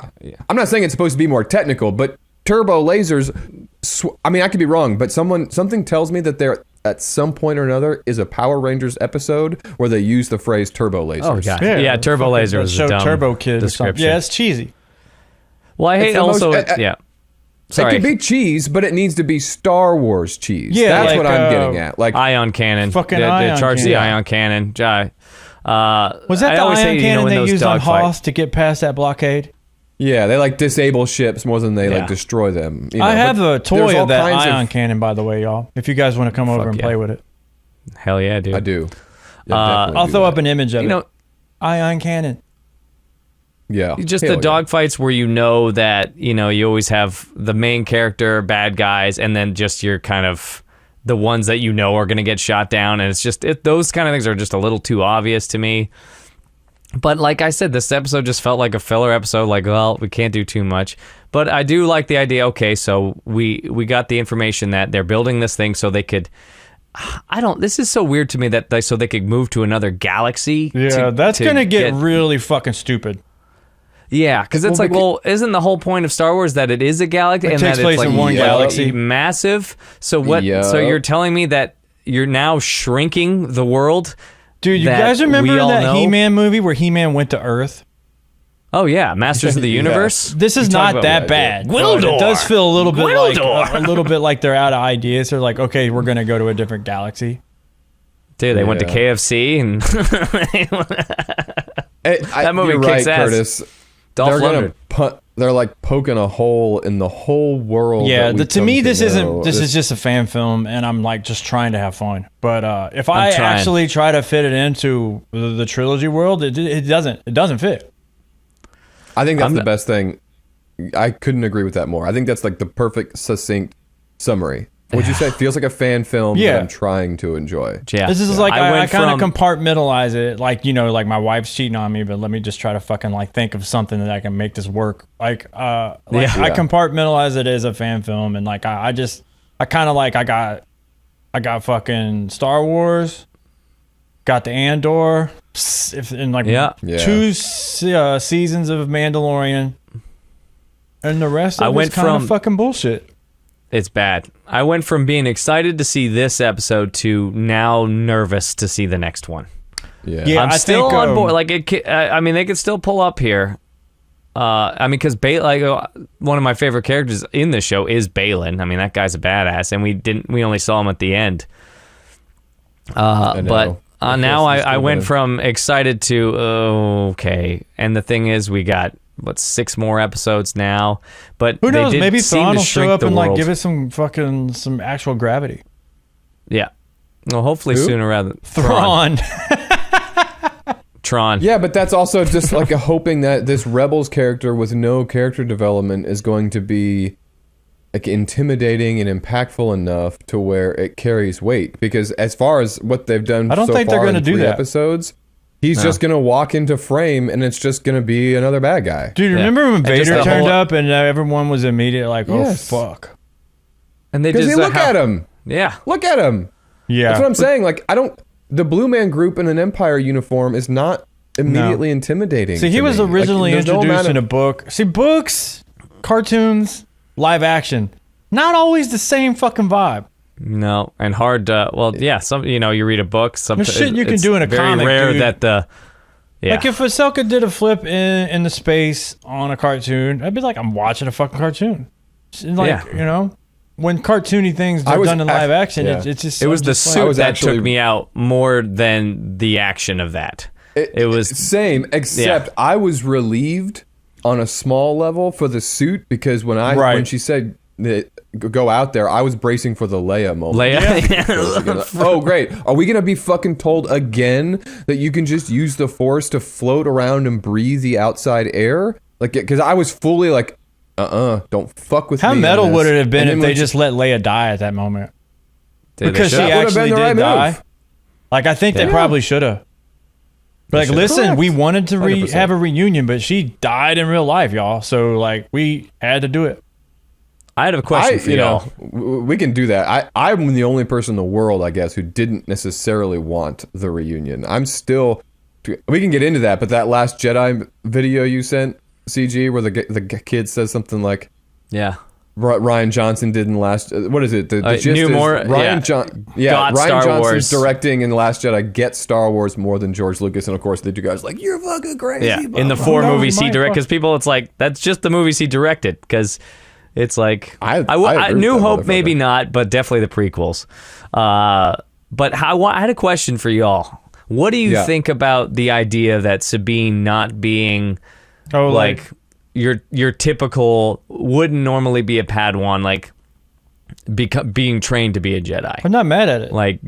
I'm not saying it's supposed to be more technical, but turbo lasers. I mean, I could be wrong, but something tells me that there at some point or another is a Power Rangers episode where they use the phrase turbo lasers. Oh, God. Yeah, turbo laser was a show dumb Turbo Kid or something. description. Yeah, it's cheesy. Well, I hate the most- also, yeah. Sorry. It can be cheese, but it needs to be Star Wars cheese. Yeah, that's like, what I'm getting at. Like Ion cannon. Fucking They ion charge the cannon. ion cannon. Was that I the always ion hate, cannon when they those used on dogfights- Hoth to get past that blockade? yeah, they like disable ships more than they Yeah. like destroy them. You know, I have but a there's toy all of that kinds ion cannon, by the way, y'all. If you guys want to come over Fuck and yeah. play with it, Hell yeah, dude. I do. I'll throw up an image of You it. know, Ion cannon. Yeah, just hell the dogfights where you know that, you always have the main character, bad guys, and then just your kind of the ones that are going to get shot down. And it's just, those kind of things are just a little too obvious to me. But like I said, this episode just felt like a filler episode. Like, well, we can't do too much. But I do like the idea, okay, so we got the information that they're building this thing so they could... this is so weird to me that so they could move to another galaxy. Yeah, that's going to get really fucking stupid. Yeah, because it's Well, like, well, isn't the whole point of Star Wars that it is a galaxy and takes that place it's like in one galaxy. massive? So what? Yeah. So you're telling me that you're now shrinking the world? Dude, you that guys remember we all that know? He-Man movie where He-Man went to Earth? Oh yeah, Masters of the Yeah. Universe. This is We talked not about that bad. but Gwildor. It does feel a little bit Gwildor. like a little bit like they're out of ideas. They're like, okay, we're gonna go to a different galaxy. Dude, they went to Yeah. KFC and that movie you're kicks right, ass. Curtis. Dolph They're Lundgren. gonna they're like poking a hole in the whole world. Yeah, that we've to come me, to this know. isn't. This is just a fan film, and I'm like just trying to have fun. But if I trying. actually try to fit it into the trilogy world, it doesn't. It doesn't fit. I think that's I'm the not- best thing. I couldn't agree with that more. I think that's like the perfect, succinct summary. Would you say it feels like a fan film Yeah. that I'm trying to enjoy? yeah. This is like I went kind of from- compartmentalize it, like like my wife's cheating on me, but let me just try to fucking like think of something that I can make this work. I compartmentalize it as a fan film, and like I got fucking Star Wars, got the Andor, and like Yeah. Yeah. two seasons of Mandalorian, and the rest I of went it's kind of from- fucking bullshit. It's bad. I went from being excited to see this episode to now nervous to see the next one. Yeah, I'm I still think, on board. Like I mean, they could still pull up here. I mean, because one of my favorite characters in the show is Balin. I mean, that guy's a badass, and we only saw him at the end. I know. But I feel now so I stupid. went from excited to okay. And the thing is, we got 6 more episodes now. But Who knows? They did Maybe seem Thrawn to will show shrink up the and like world. give it some actual gravity. Yeah. Well, hopefully Who? sooner rather than Thrawn. Tron. Yeah, but that's also just like a hoping that this Rebels character with no character development is going to be like intimidating and impactful enough to where it carries weight. Because as far as what they've done, I don't so think they're far gonna in do 3 that. episodes, he's just gonna walk into frame and it's just gonna be another bad guy. Dude, Yeah. remember when And just Vader the turned whole- up and everyone was immediate like, oh Yes. fuck. And they Because just they look at him. Yeah. Look at him. Yeah. That's what I'm saying. Like the Blue Man Group in an Empire uniform is not immediately intimidating. See, he to was me. originally Like, there's no introduced amount in a book. See, books, cartoons, live action, not always the same fucking vibe. No, and hard to, well, yeah, some, you read a book, There's shit you can it's do in a very comic, rare dude. that yeah. Like if Ahsoka did a flip in the space on a cartoon, I'd be like, I'm watching a fucking cartoon. Like, Yeah. When cartoony things I are was done in live action, yeah. it's just It was the just like- suit was that actually- took me out more than the action of that. It was same, except I was relieved on a small level for the suit because when Right. she said that go out there, I was bracing for the Leia moment. Leia. Oh great, are we gonna be fucking told again that you can just use the Force to float around and breathe the outside air? Like, because I was fully like, don't fuck with How me. metal on would this. it have been And if then they when just let Leia die at that moment? Did they Because she show? That would've been actually the did right die. move. Like I think they Yeah. probably should have. But like, should've. listen, Correct. we wanted to 100%. have have a reunion, but she died in real life, y'all. So like, we had to do it. I had a question for y'all. We can do that. I'm the only person in the world, I guess, who didn't necessarily want the reunion. I'm still. We can get into that, but that Last Jedi video you sent, CG, where the kid says something like, Yeah. Ryan Johnson did in the last. What is it? The gist knew is more- Ryan yeah. Got Ryan Star Johnson's Wars. directing in the Last Jedi gets Star Wars more than George Lucas, and of course the two guys are like, you're fucking crazy. Yeah. blah, In the blah, 4 blah. movies he my directed, fuck- because people, it's like, that's just the movies he directed. Because it's like, I agree with New that Hope, motherfucker. maybe not, but definitely the prequels. But I had a question for y'all. What do you Yeah. think about the idea that Sabine not being Oh, like your typical, wouldn't normally be a Padawan, like being trained to be a Jedi? I'm not mad at it. Like,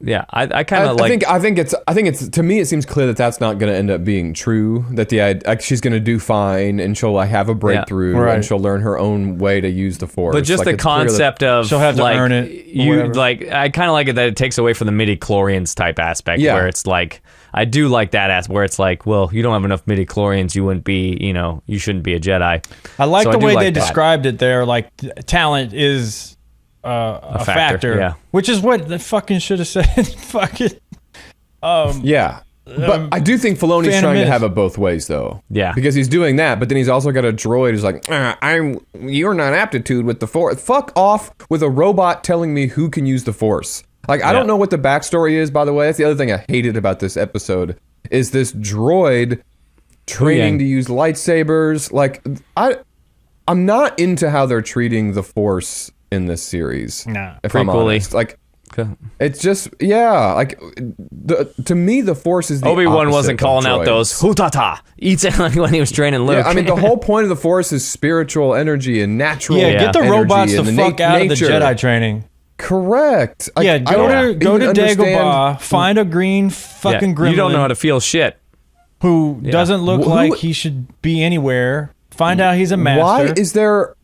yeah, I kind of like. I think it's to me it seems clear that that's not going to end up being true. That she's going to do fine and she'll like have a breakthrough Right. and she'll learn her own way to use the Force. But just Like, the it's clear that- concept of She'll have to like, earn it or You whatever. like, I kind of like it that it takes away from the midi-chlorians type aspect, Yeah. where it's like, I do like that aspect where it's like, well, you don't have enough midi-chlorians, you wouldn't be, you shouldn't be a Jedi. I like So the do way like they that. described it there. Like talent is a factor, yeah. which is what they fucking should have said. Fucking. Yeah. But I do think Filoni's Phantom trying to Menace. have it both ways, though. Yeah. Because he's doing that, but then he's also got a droid who's like, you're not aptitude with the Force. Fuck off with a robot telling me who can use the Force. Like, I don't know what the backstory is, by the way. That's the other thing I hated about this episode, is this droid training to use lightsabers. Like, I'm not into how they're treating the Force in this series. Nah. If I'm Prequely. honest. Like, it's just, yeah, like, to me, the Force is the Obi-Wan opposite wasn't of calling out droids. those hutata eats it like when he was training Luke. Yeah, I mean, the whole point of the Force is spiritual energy and natural Yeah, get the energy robots the and fuck out nature. of the Jedi training. Correct. Like, Yeah, I go don't to even Dagobah, find a green fucking gremlin you don't know how to feel shit. who doesn't look Who- like he should be anywhere. Find out he's a master.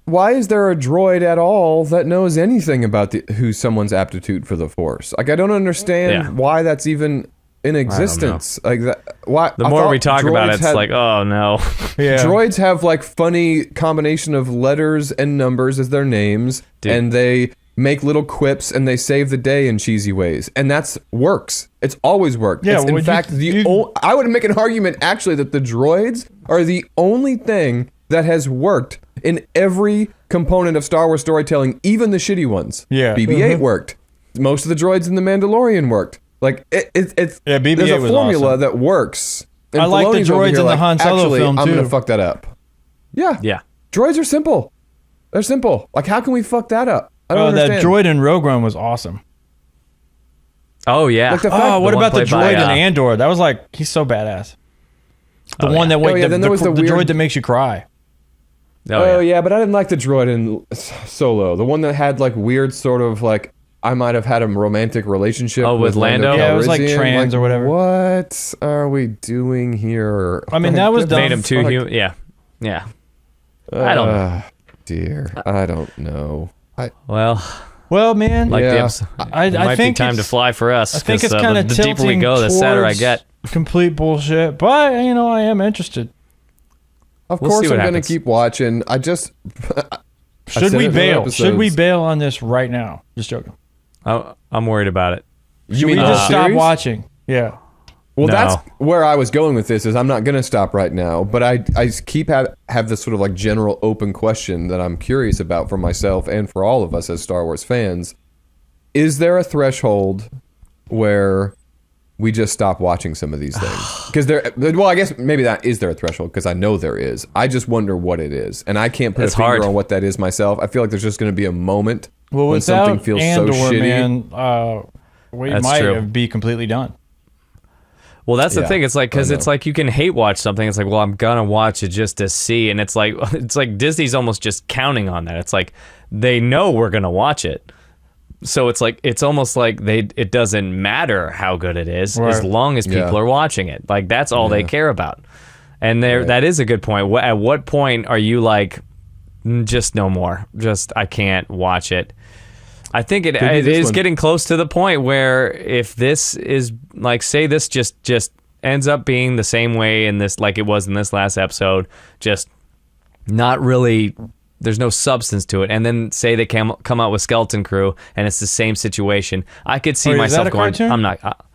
Why is there a droid at all that knows anything about who someone's aptitude for the Force? Like, I don't understand why that's even in existence. Like that. Why? The I more thought we talk about it, it's droids had- like, oh no. Yeah. Droids have like funny combination of letters and numbers as their names, and they make little quips and they save the day in cheesy ways, and that's works. It's always worked. Yeah, It's, in fact, I would make an argument actually that the droids are the only thing that has worked in every component of Star Wars storytelling, even the shitty ones. Yeah. BB-8 worked. Most of the droids in The Mandalorian worked. Like it's Yeah, BB-8 there's a was formula awesome. that works. And I like the Filoni's over droids here in the Han Solo actually, film, I'm too. gonna fuck that up. Yeah. Yeah. Droids are simple. They're simple. Like, how can we fuck that up? I don't that understand. droid in Rogue One was awesome. Oh yeah. Like the fact- Oh, what one about the played by, droid in Andor? That was like, he's so badass. The one that then there was the weird droid that makes you cry. Oh yeah, but I didn't like the droid in Solo. The one that had like weird sort of like I might have had a romantic relationship with Lando? Calrissian. Yeah, it was like trans or whatever. What are we doing here? I mean, that was done. Made him too human. Yeah. I don't know. Dear, I don't know. Well, man, Like Yeah. Dibs, I it might think be time to it's- fly for us. I think 'cause, it's kind the of deeper we tilting go, the sadder I towards get. complete bullshit. But I am interested. Of We'll course, see I'm what gonna happens. keep watching. I just Should said we it in other bail? Should we episodes. bail on this right now? Just joking. I'm worried about it. You Should we mean just the stop series? watching? Yeah. Well, No. that's where I was going with this. Is I'm not gonna stop right now, but I keep have this sort of like general open question that I'm curious about for myself and for all of us as Star Wars fans. Is there a threshold where we just stop watching some of these things? Because I guess maybe that is there a threshold, because I know there is. I just wonder what it is, and I can't put It's a finger hard. on what that is myself. I feel like there's just going to be a moment Well, when without something feels Andor, so shitty. man, we That's might true. be completely done. Well, that's the Yeah, thing. It's like, because I it's know. like you can hate watch something. It's like, well, I'm gonna watch it just to see, and it's like Disney's almost just counting on that. It's like they know we're gonna watch it, so it's almost like it doesn't matter how good it is as Right. long as people Yeah. are watching it. Like that's all they care about. And that is a good point. At what point are you like, just no more? Just I can't watch it. I think it Maybe this is one- getting close to the point where if this is like, say this just ends up being the same way in this, like it was in this last episode, just not really, there's no substance to it. And then say they come out with Skeleton Crew and it's the same situation. I could see Wait, is myself that a going, cartoon? I'm not,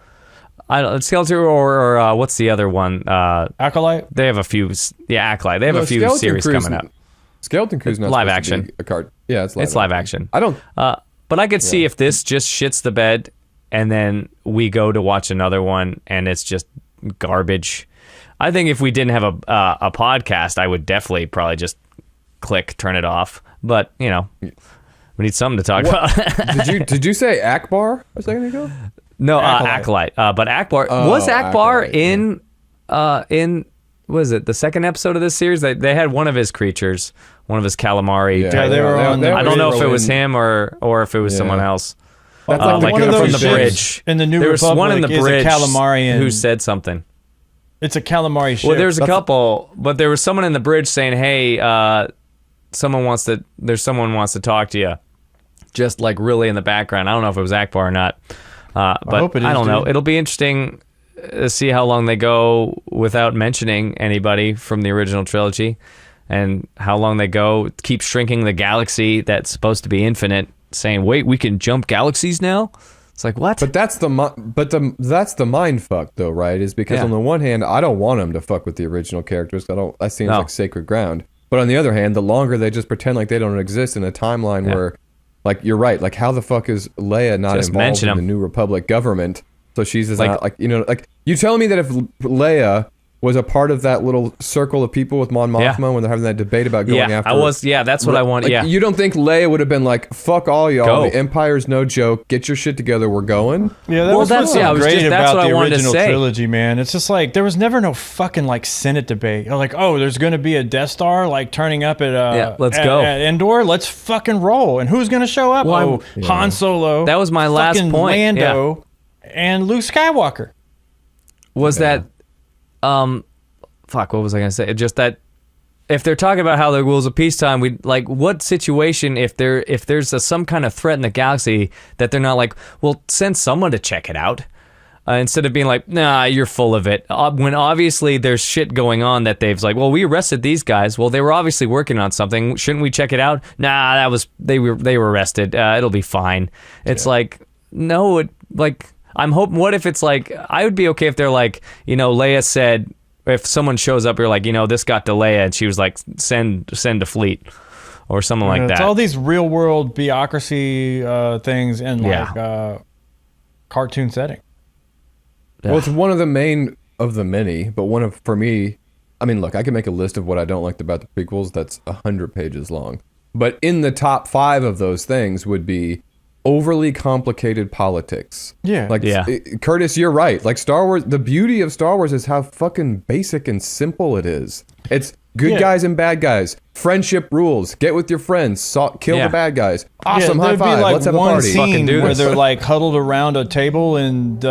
I don't, Skeleton or what's the other one? Acolyte? They have a few, Acolyte. They have No, a few Skeleton series Crew's coming up. Skeleton Crew's not live supposed to action. be a card. Yeah, it's Live action. I don't. But I could see if this just shits the bed and then we go to watch another one and it's just garbage. I think if we didn't have a podcast, I would definitely probably just turn it off. But, we need something to talk about. Did you say Akbar a second ago? No, Acolyte. Acolyte. But Akbar, Oh, was Akbar Acolyte, in was it the second episode of this series? They had one of his creatures, one of his calamari. Yeah, they were on the- I don't know if it were was in- him or if it was Yeah. someone else. That's Like one of from those the ships bridge. in the New There was Republic one in the is a bridge calamari who said something. It's a calamari ship. Well, there's a couple, but there was someone in the bridge saying, "Hey, someone wants to talk to you." Just like really in the background. I don't know if it was Akbar or not. But hope it I is, don't know. dude. It'll be interesting to see how long they go without mentioning anybody from the original trilogy, and how long they go keep shrinking the galaxy that's supposed to be infinite, saying, "Wait, we can jump galaxies now." It's like, what? But that's the mind fuck though, right? Is because Yeah. on the one hand, I don't want them to fuck with the original characters. That seems No. like sacred ground. But on the other hand, the longer they just pretend like they don't exist in a timeline where, like, you're right. Like, how the fuck is Leia not Just involved mention in the 'em. New Republic government? So she's just Like- not like you telling me that if Leia was a part of that little circle of people with Mon Mothma Yeah. when they're having that debate about going yeah, after. I was. Yeah, that's what I wanted. Like, Yeah, You don't think Leia would have been like, "Fuck all y'all, Go. the Empire's no joke. Get your shit together. We're going." Yeah, that Well, was that's- what's so yeah, I was great just- that's about what I the wanted to original say. trilogy, man. It's just like there was never no fucking like Senate debate. Like, oh, there's going to be a Death Star like turning up at let's go. at Endor. Let's fucking roll. And who's going to show up? Well, Han Solo. That was my last fucking point, Lando, and Luke Skywalker. was that fuck, what was I gonna say? Just that if they're talking about how the rules of peacetime, we like what situation if there's some kind of threat in the galaxy that they're not like, well, send someone to check it out, instead of being like, nah, you're full of it, when obviously there's shit going on that they've like, well, we arrested these guys, well, they were obviously working on something, shouldn't we check it out? Nah, that was they were arrested, it'll be fine. It's like, no, I'm hoping, what if it's like, I would be okay if they're like, Leia said, if someone shows up, you're like, this got to Leia, and she was like, send a fleet, or something like It's that. all these real world bureaucracy things in like cartoon setting. Well, it's one of the main of the many, but for me, I mean, look, I can make a list of what I don't like about the prequels that's 100 pages long. But in the top 5 of those things would be overly complicated politics. Yeah. Like, Curtis, you're right. Like, Star Wars, the beauty of Star Wars is how fucking basic and simple it is. It's good guys and bad guys. Friendship rules. Get with your friends. Kill the bad guys. Awesome. High there'd five. be like Let's have a one party. scene do where this. they're like huddled around a table and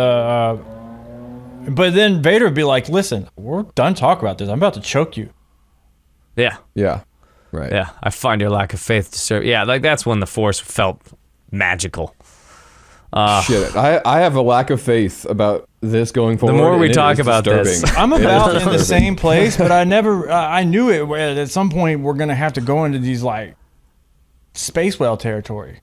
but then Vader would be like, listen, we're done talking about this. I'm about to choke you. Yeah. Yeah. Right. Yeah. I find your lack of faith to serve. Yeah, like that's when the Force felt magical. Shit. I have a lack of faith about this going forward. The more we and it talk is about this, disturbing. I'm It is about in the disturbing. same place, but I never, I knew it where at some point we're going to have to go into these like space whale territory.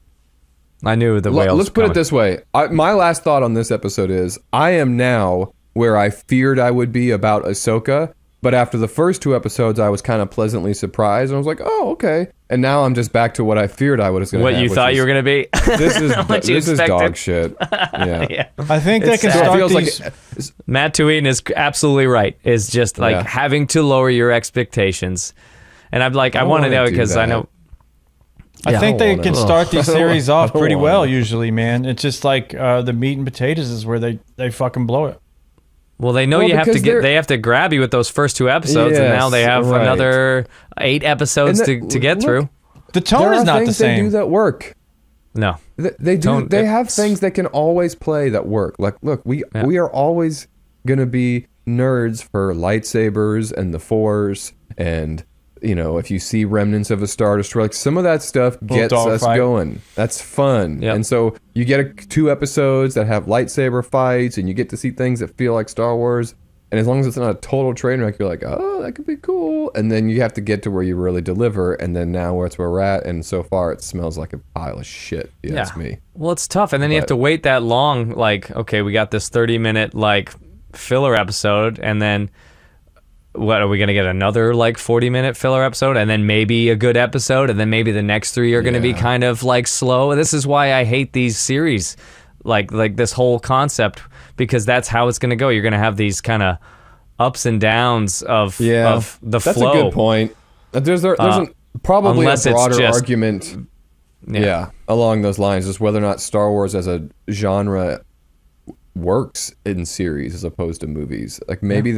I knew the whales. Let's put it this way. My last thought on this episode is I am now where I feared I would be about Ahsoka, but after the first 2 episodes, I was kind of pleasantly surprised, and I was like, oh, okay. And now I'm just back to what I feared I was going to What you thought you were going to be. This is What you this is expected. dog shit. Yeah. Yeah. I think they can So it start feels these. like Matt Tweeden is absolutely right. Is just like Yeah. having to lower your expectations. And I'm like, I want to wanna know do because I that. know. I think they can start these I don't series wanna- off I don't pretty well wanna. usually, man. It's just like the meat and potatoes is where they fucking blow it. Well, they know Well, you have to because get. they're- They have to grab you with those first 2 episodes, and now they Yes, have right. another 8 episodes And to get look, through. The there tone is are not the things they same. do that work. No. They do. Tone- They have it's- things that can always play that work. Like, look, we are always gonna be nerds for lightsabers and the Force, and if you see remnants of a Star Destroyer, like some of that stuff gets us dogfight. going. That's fun. Yep. And so you get 2 episodes that have lightsaber fights, and you get to see things that feel like Star Wars. And as long as it's not a total train wreck, you're like, oh, that could be cool. And then you have to get to where you really deliver. And then now that's where we're at. And so far, it smells like a pile of shit. Yeah, that's me. Well, it's tough, and then you have to wait that long. Like, okay, we got this 30-minute like filler episode, and then what are we gonna get? Another like 40-minute filler episode, and then maybe a good episode, and then maybe the next 3 are gonna be kind of like slow. This is why I hate these series, like this whole concept, because that's how it's gonna go. You're gonna have these kind of ups and downs of the That's flow. a good point. There's probably a unless it's broader just- argument. Yeah, along those lines, just whether or not Star Wars as a genre works in series as opposed to movies. Like maybe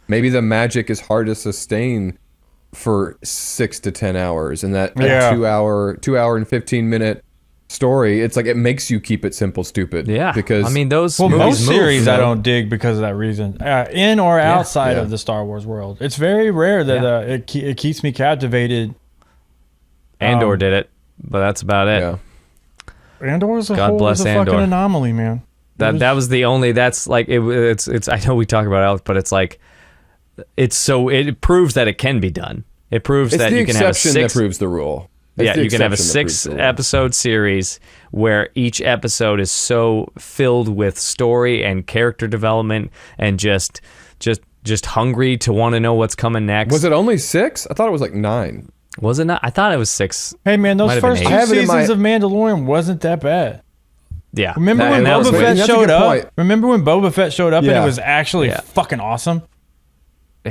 maybe the magic is hard to sustain for 6 to 10 hours, and that a 2 hour and 15-minute story, it's like it makes you keep it simple, stupid. Yeah, because I mean those Well, movies most move, series you I know? don't dig because of that reason. In or outside yeah. of the Star Wars world, it's very rare that it keeps me captivated. Andor did it, but that's about it. yeah. Andor is a God bless fucking Andor. anomaly, man. That was the only. That's like it's. I know we talk about Alex, but it's like it proves that it can be done. It proves It's that the you can have a exception 6. that proves the rule. It's Yeah, the you can have a exception that proves 6 the rule. episode series where each episode is so filled with story and character development and just hungry to want to know what's coming next. Was it only 6? I thought it was like 9. Was it not? I thought it was 6. Hey, man, Might those have been first 8. 2 I have it in seasons my- of Mandalorian wasn't that bad. Yeah. Remember when that was Boba good. Fett That's a showed good up? point. Remember when Boba Fett showed up and Yeah. it was actually Yeah. fucking awesome?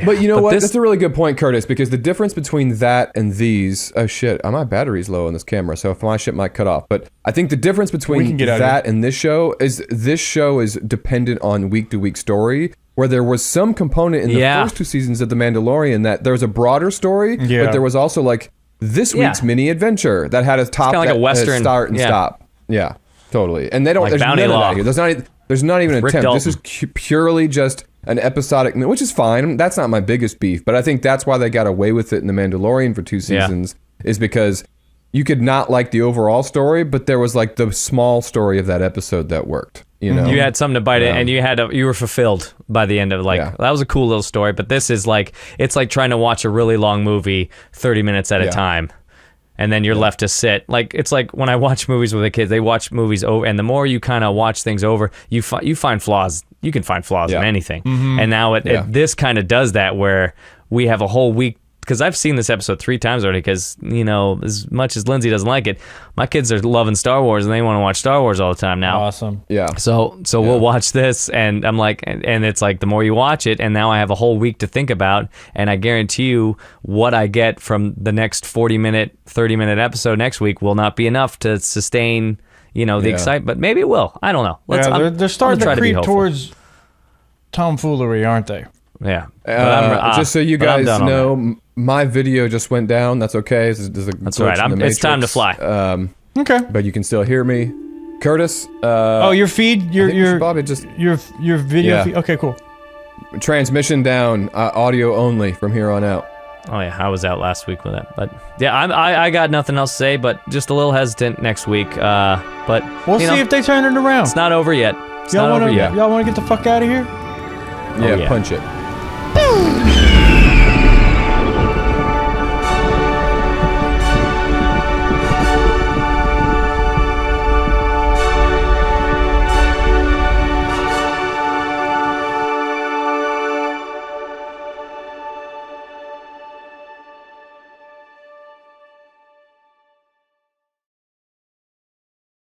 But you know But what? this- That's a really good point, Curtis, because the difference between that and these... Oh, shit. My battery's low on this camera, so if my shit might cut off. But I think the difference We between can get out of that and this show is dependent on week-to-week story, where there was some component in the Yeah. first 2 seasons of The Mandalorian that there was a broader story, Yeah. but there was also like this Yeah. week's mini adventure that had a top kinda like a that Western- start and yeah. stop. Yeah, totally. And they don't. Like There's Bounty none of Law. that here. There's not even an Rick attempt. This Dalton. is purely just an episodic, which is fine. That's not my biggest beef, but I think that's why they got away with it in The Mandalorian for 2 seasons, is because you could not like the overall story, but there was like the small story of that episode that worked. You know, You had something to bite it, and you were fulfilled by the end of that was a cool little story. But this is like it's like trying to watch a really long movie 30 minutes at a Yeah. time, and then you're left to sit. Like it's like when I watch movies with the kids, they watch movies over, and the more you kind of watch things over, you find flaws. You can find flaws in anything, and now this kind of does that where we have a whole week. Because I've seen this episode 3 times already. Because as much as Lindsay doesn't like it, my kids are loving Star Wars and they want to watch Star Wars all the time now. Awesome. yeah. So we'll watch this, and I'm like, and it's like the more you watch it, and now I have a whole week to think about, and I guarantee you, what I get from the next 40-minute, 30-minute episode next week will not be enough to sustain, the Yeah. excitement. But maybe it will. I don't know. They're starting try to to be creep hopeful. towards tomfoolery, aren't they? Yeah. But Just so you but I'm guys done on know, that. my video just went down. That's okay. That's all right. It's time to fly. Okay. But you can still hear me. Curtis. Your feed, I think we should probably just your video Yeah. feed. Okay, cool. transmission down, audio only from here on out. Oh yeah, I was out last week with that, but yeah, I got nothing else to say, but just a little hesitant next week. But We'll see if they turn it around. it's not over yet. It's y'all not over yet. Y'all wanna get the fuck out of here? Yeah, yeah. punch it.